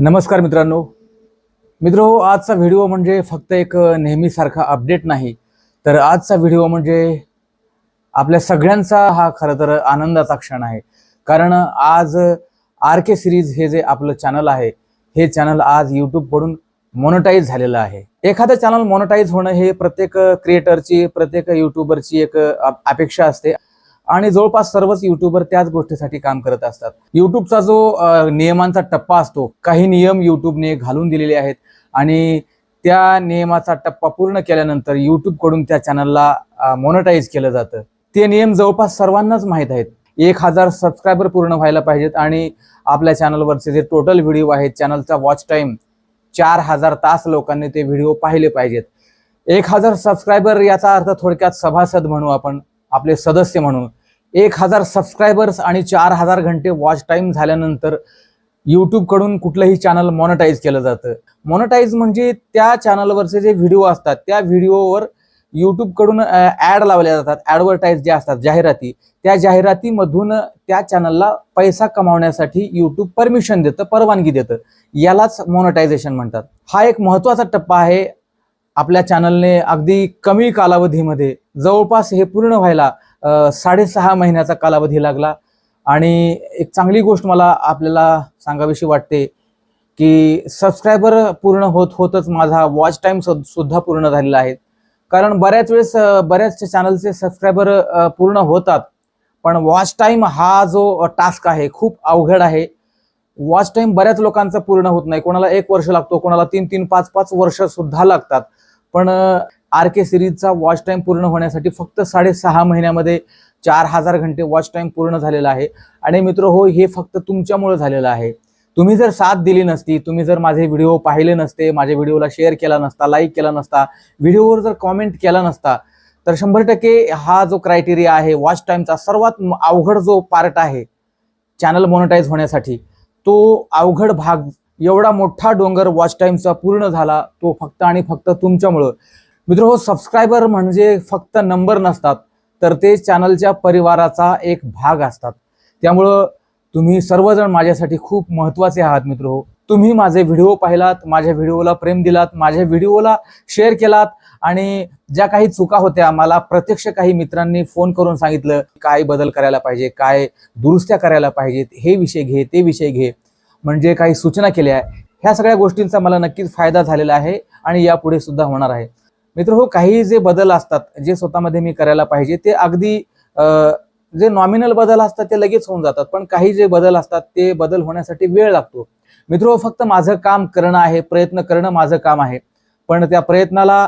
नमस्कार मित्रो, आजचा व्हिडिओ म्हणजे फक्त एक नेहमीसारखा अपडेट नाही, तर आजचा व्हिडिओ म्हणजे आपल्या सगळ्यांचा हा खरं तर आनंदाचा क्षण आहे. कारण आज आर के सिरीज हे जे आपलं चॅनल आहे, हे चॅनल आज यूट्यूबकडून मॉनिटाईज झालेलं आहे. एखादं चॅनल मॉनिटाईज होणं हे प्रत्येक क्रिएटरची, प्रत्येक यूट्यूबरची एक अपेक्षा असते आणि जवळपास सर्वच यूट्यूबर त्याच गोष्टीसाठी काम करत असतात. यूट्यूबचा जो नियमांचा टप्पा असतो, काही नियम यूट्यूबने घालून दिलेले आहेत आणि त्या नियमाचा टप्पा पूर्ण केल्यानंतर यूट्यूबकडून त्या चॅनलला मॉनिटाईज केलं जातं. ते नियम जवळपास सर्वांनाच माहीत आहेत. 1000 सबस्क्रायबर पूर्ण व्हायला पाहिजेत आणि आपल्या चॅनलवरचे जे टोटल व्हिडिओ आहेत, चॅनलचा वॉच टाइम 4000 तास लोकांनी ते व्हिडिओ पाहिले पाहिजेत. 1000 सबस्क्रायबर याचा अर्थ थोडक्यात सभासद म्हणू आपण, आपले सदस्य म्हणू. 1000 सबस्क्रायबर्स आणि 4000 घंटे वॉच टाइम झाल्यानंतर यूट्यूबकडून कुठलंही चॅनल मॉनिटाईज केलं जातं. मॉनिटाईज म्हणजे त्या चॅनलवरचे जे व्हिडिओ असतात, त्या व्हिडिओवर यूट्यूबकडून ॲड लावल्या जातात. ॲडव्हर्टाईज ज्या असतात, जाहिराती, त्या जाहिरातीमधून त्या चॅनलला पैसा कमावण्यासाठी यूट्यूब परमिशन देतं, परवानगी देतं. यालाच मॉनिटायझेशन म्हणतात. हा एक महत्त्वाचा टप्पा आहे. आपल्या चॅनलने अगदी कमी कालावधीमध्ये, जवळपास हे पूर्ण व्हायला 6.5 महिन्याचा कालावधी लागला. आणि एक चांगली गोष्ट मला आपल्याला सांगावीशी वाटते की सबस्क्रायबर पूर्ण होतच माझा वॉच टाइम सुद्धा पूर्ण झालेला आहे. कारण बऱ्याच वेळेस बऱ्याच चॅनलचे सबस्क्रायबर पूर्ण होतात, पण वॉच टाइम हा जो टास्क आहे खूप अवघड आहे. वॉच टाइम बऱ्याच लोकांचा पूर्ण होत नाही. कोणाला 1 वर्ष लागतो, कोणाला 3-3, 5-5 वर्ष सुद्धा लागतात. पण आर के सिरीजचा वॉच टाइम पूर्ण होण्यासाठी फक्त 6.5 महिन्यामध्ये 4000 घंटे वॉच टाइम पूर्ण झालेला आहे. आणि हो, हे फक्त तुमच्यामुळे झालेलं आहे. तुम्ही जर साथ दिली नसती, तुम्ही जर माझे व्हिडिओ पाहिले नसते, माझ्या व्हिडिओला शेअर केला नसता, लाईक केला नसता, व्हिडिओवर जर कॉमेंट केला नसता, तर 100% हा जो क्रायटेरिया आहे वॉच टाइमचा, सर्वात अवघड जो पार्ट आहे चॅनल मॉनिटाईज होण्यासाठी, तो अवघड भाग, एवढा मोठा डोंगर वॉच टाइमचा पूर्ण झाला, तो फक्त आणि फक्त तुमच्यामुळं. हो, सबस्क्रायबर म्हणजे फक्त नंबर नसतात, तर ते चॅनलच्या परिवाराचा एक भाग असतात. त्यामुळं तुम्ही सर्वजण माझ्यासाठी खूप महत्त्वाचे आहात हो. तुम्ही माझे व्हिडिओ पाहिलात, माझ्या व्हिडिओला प्रेम दिलात, माझ्या व्हिडिओला शेअर केलात आणि ज्या काही चुका होत्या, मला प्रत्यक्ष काही मित्रांनी फोन करून सांगितलं काय बदल करायला पाहिजे, काय दुरुस्त्या करायला पाहिजेत, हे विषय घे, ते विषय घे, म्हणजे काही सूचना केल्या. ह्या सगळ्या गोष्टींचा मला नक्कीच फायदा झालेला आहे आणि यापुढे सुद्धा होणार आहे. हो, काही जे बदल असतात, जे स्वतःमध्ये मी करायला पाहिजे, ते अगदी जे नॉमिनल बदल असतात ते लगेच होऊन जातात. पण काही जे बदल असतात, ते बदल होण्यासाठी वेळ लागतो. फक्त माझं काम करणं आहे, प्रयत्न करणं माझं काम आहे. पण त्या प्रयत्नाला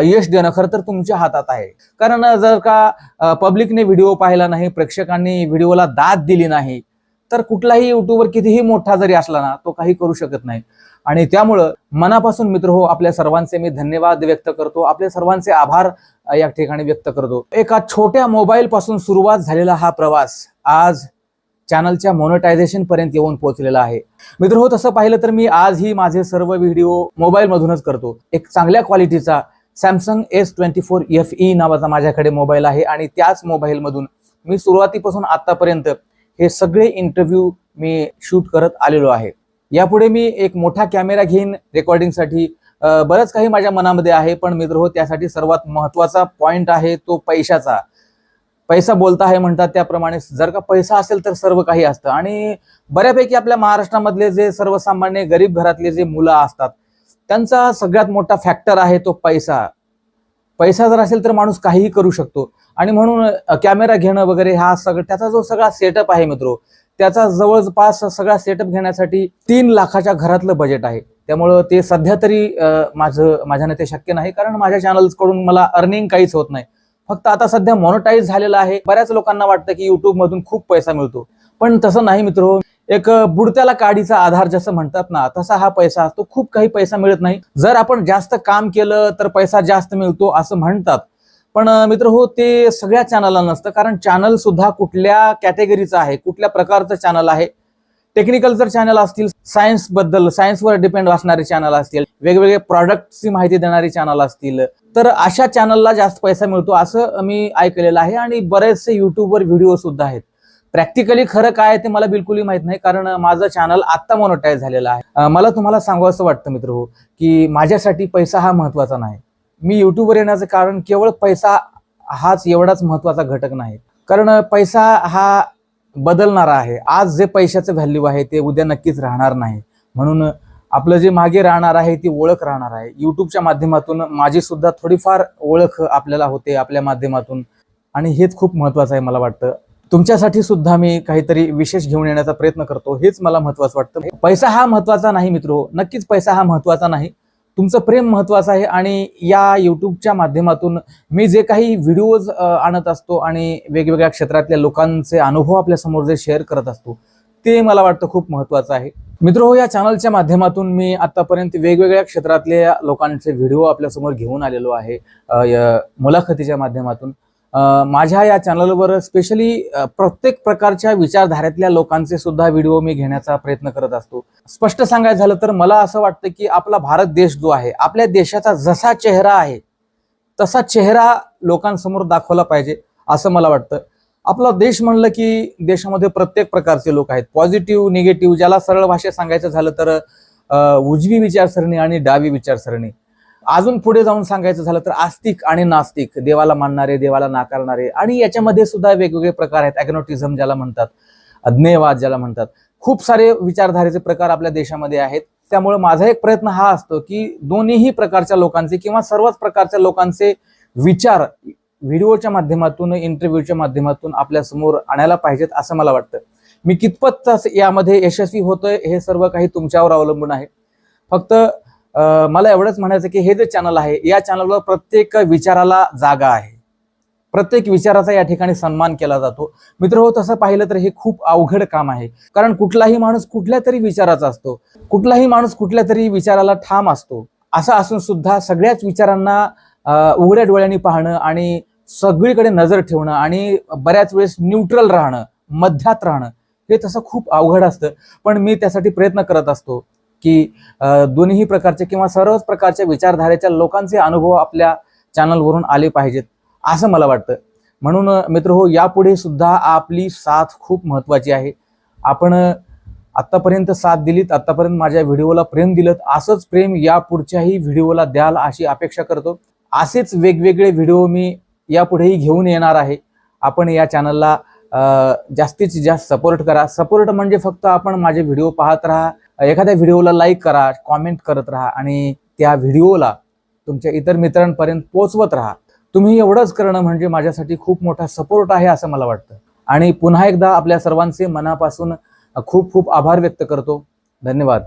यश देणं खरं तर तुमच्या हातात आहे. कारण जर का पब्लिकने व्हिडिओ पाहिला नाही, प्रेक्षकांनी व्हिडिओला दाद दिली नाही, तर कुठलाही युट्यूबर कितीही मोठा जरी असला ना, तो काही करू शकत नाही. आणि त्यामुळं मनापासून हो, आपल्या सर्वांचे मी धन्यवाद व्यक्त करतो, आपले सर्वांचे आभार या ठिकाणी व्यक्त करतो. एका छोट्या मोबाईल पासून सुरुवात झालेला हा प्रवास आज चॅनलच्या मॉनिटायझेशन पर्यंत येऊन पोहोचलेला आहे. हो, तसं पाहिलं तर मी आजही माझे सर्व व्हिडिओ मोबाईल मधूनच करतो. एक चांगल्या क्वालिटीचा सॅमसंग S24 FE नावाचा माझ्याकडे मोबाईल आहे आणि त्याच मोबाईल मधून मी सुरुवातीपासून आतापर्यंत हे सगळे इंटरव्ह्यू मी शूट करत आलेलो आहे. यापुढे मी एक मोठा कॅमेरा घेईन रेकॉर्डिंगसाठी. बरंच काही माझ्या मनामध्ये आहे, पण हो, त्यासाठी सर्वात महत्त्वाचा पॉइंट आहे तो पैशाचा. पैसा बोलता आहे म्हणतात, त्याप्रमाणे जर का पैसा असेल तर सर्व काही असतं. आणि बऱ्यापैकी आपल्या महाराष्ट्रामधले जे सर्वसामान्य गरीब घरातले जे मुलं असतात, त्यांचा सगळ्यात मोठा फॅक्टर आहे तो पैसा. पैसा जर असेल तर माणूस काहीही करू शकतो. आणि म्हणून कॅमेरा घेणं वगैरे हा त्याचा जो सगळा सेटअप आहे त्याचा जवळपास सगळा सेटअप घेण्यासाठी 3 लाखाच्या घरातलं बजेट आहे. त्यामुळं ते सध्या तरी माझ्याने ते शक्य नाही, कारण माझ्या चॅनल्सकडून मला अर्निंग काहीच होत नाही. फक्त आता सध्या मॉनिटाईज झालेला आहे. बऱ्याच लोकांना वाटतं की युट्यूब मधून खूप पैसा मिळतो, पण तसं नाही एक बुडत्याला काडीचा आधार जसं म्हणतात ना, तसा हा पैसा असतो. खूप काही पैसा मिळत नाही. जर आपण जास्त काम केलं तर पैसा जास्त मिळतो असं म्हणतात, पण हो, ते सगळ्या चॅनलला नसतं. कारण चॅनल सुद्धा कुठल्या कॅटेगरीचं आहे, कुठल्या प्रकारचं चॅनल आहे. टेक्निकल जर चॅनल असतील, सायन्सवर डिपेंड असणारे चॅनल असतील, वेगवेगळे प्रॉडक्टची माहिती देणारी चॅनल असतील, तर अशा चॅनलला जास्त पैसा मिळतो असं मी ऐकलेलं आहे. आणि बरेचसे युट्यूबवर व्हिडिओ सुद्धा आहेत. प्रॅक्टिकली खरं काय आहे ते मला बिलकुलही माहित नाही, कारण माझं चॅनल आत्ता मोनोटाईज झालेलं आहे. मला तुम्हाला सांगावं असं वाटतं मित्र हो, की माझ्यासाठी पैसा हा महत्त्वाचा नाही. मी युट्यूबवर येण्याचं कारण केवळ पैसा हाच एवढाच महत्त्वाचा घटक नाही. कारण पैसा हा बदलणारा आहे. आज जे पैशाचं व्हॅल्यू आहे ते उद्या नक्कीच राहणार नाही. म्हणून आपलं जे मागे राहणार आहे ती ओळख राहणार आहे. युट्यूबच्या माध्यमातून माझी सुद्धा थोडीफार ओळख आपल्याला होते आपल्या माध्यमातून, आणि हेच खूप महत्त्वाचं आहे मला वाटतं. तुमच्यासाठी सुद्धा मी काहीतरी विशेष घेऊन येण्याचा प्रयत्न करतो, हेच मला महत्त्वाचं वाटतं. पैसा हा महत्त्वाचा नाही मित्रो, नक्कीच पैसा हा महत्त्वाचा नाही. तुमचं प्रेम महत्त्वाचं आहे. आणि या युट्यूबच्या माध्यमातून मी जे काही व्हिडिओज आणत असतो आणि वेगवेगळ्या क्षेत्रातल्या लोकांचे अनुभव आपल्यासमोर जे शेअर करत असतो ते मला वाटतं खूप महत्त्वाचं आहे. मित्रो, या चॅनलच्या माध्यमातून मी आतापर्यंत वेगवेगळ्या क्षेत्रातल्या लोकांचे व्हिडिओ आपल्यासमोर घेऊन आलेलो आहे मुलाखतीच्या माध्यमातून. माझ्या या चॅनलवर स्पेशली प्रत्येक प्रकारच्या विचारधारेतल्या लोकांचे सुद्धा व्हिडिओ मी घेण्याचा प्रयत्न करत असतो. स्पष्ट सांगायचं झालं तर मला असं वाटतं की आपला भारत देश जो आहे, आपल्या देशाचा जसा चेहरा आहे तसा चेहरा लोकांसमोर दाखवला पाहिजे असं मला वाटतं. आपला देश म्हणलं की देशामध्ये प्रत्येक प्रकारचे लोक आहेत, पॉझिटिव्ह निगेटिव्ह. ज्याला सरळ भाषेत सांगायचं झालं तर उजवी विचारसरणी आणि डावी विचारसरणी. अजून पुढे जाऊन सांगायचं झालं तर आस्तिक आणि नास्तिक, देवाला मानणारे देवाला नाकारणारे, आणि याच्यामध्ये सुद्धा वेगवेगळे प्रकार आहेत. ॲग्नोटिझम ज्याला म्हणतात, अज्ञेयवाद ज्याला म्हणतात. खूप सारे विचारधारेचे प्रकार आपल्या देशामध्ये आहेत. त्यामुळे माझा एक प्रयत्न हा असतो की दोन्हीही प्रकारच्या लोकांचे किंवा सर्वच प्रकारच्या लोकांचे विचार व्हिडिओच्या माध्यमातून, इंटरव्ह्यूच्या माध्यमातून आपल्या समोर आणायला पाहिजेत असं मला वाटतं. मी कितपत यामध्ये यशस्वी होतोय हे सर्व काही तुमच्यावर अवलंबून आहे. फक्त मला एवढंच म्हणायचं की हे जे चॅनल आहे, या चॅनलवर प्रत्येक विचाराला जागा आहे, प्रत्येक विचाराचा या ठिकाणी सन्मान केला जातो. मित्र हो, तसं पाहिलं तर हे खूप अवघड काम आहे. कारण कुठलाही माणूस कुठल्या तरी विचाराचा असतो, कुठलाही माणूस कुठल्या तरी विचाराला ठाम असतो. असं असून सुद्धा सगळ्याच विचारांना उघड्या डोळ्यांनी पाहणं आणि सगळीकडे नजर ठेवणं आणि बऱ्याच वेळेस न्यूट्रल राहणं, मध्यात राहणं, हे तसं खूप अवघड असतं. पण मी त्यासाठी प्रयत्न करत असतो की दोन्ही प्रकारचे किंवा सर्वच प्रकारच्या विचारधारेच्या लोकांचे अनुभव आपल्या चॅनलवरून आले पाहिजेत असं मला वाटतं. म्हणून मित्र हो, यापुढे सुद्धा आपली साथ खूप महत्त्वाची आहे. आपण आत्तापर्यंत साथ दिलीत, आत्तापर्यंत माझ्या व्हिडिओला प्रेम दिलं, असंच प्रेम या पुढच्याही व्हिडिओला द्याल अशी अपेक्षा करतो. असेच वेगवेगळे व्हिडिओ मी यापुढेही घेऊन येणार आहे. आपण या चॅनलला जास्तीत जास्त सपोर्ट करा. सपोर्ट म्हणजे फक्त आपण माझे व्हिडिओ पाहत राहा, एखाद्या व्हिडिओला लाईक करा, कॉमेंट करत राहा आणि त्या व्हिडिओला तुमच्या इतर मित्रांपर्यंत पोहोचवत राहा. तुम्ही एवढंच करणं म्हणजे माझ्यासाठी खूप मोठा सपोर्ट आहे असं मला वाटतं. आणि पुन्हा एकदा आपल्या सर्वांचे मनापासून खूप खूप आभार व्यक्त करतो. धन्यवाद.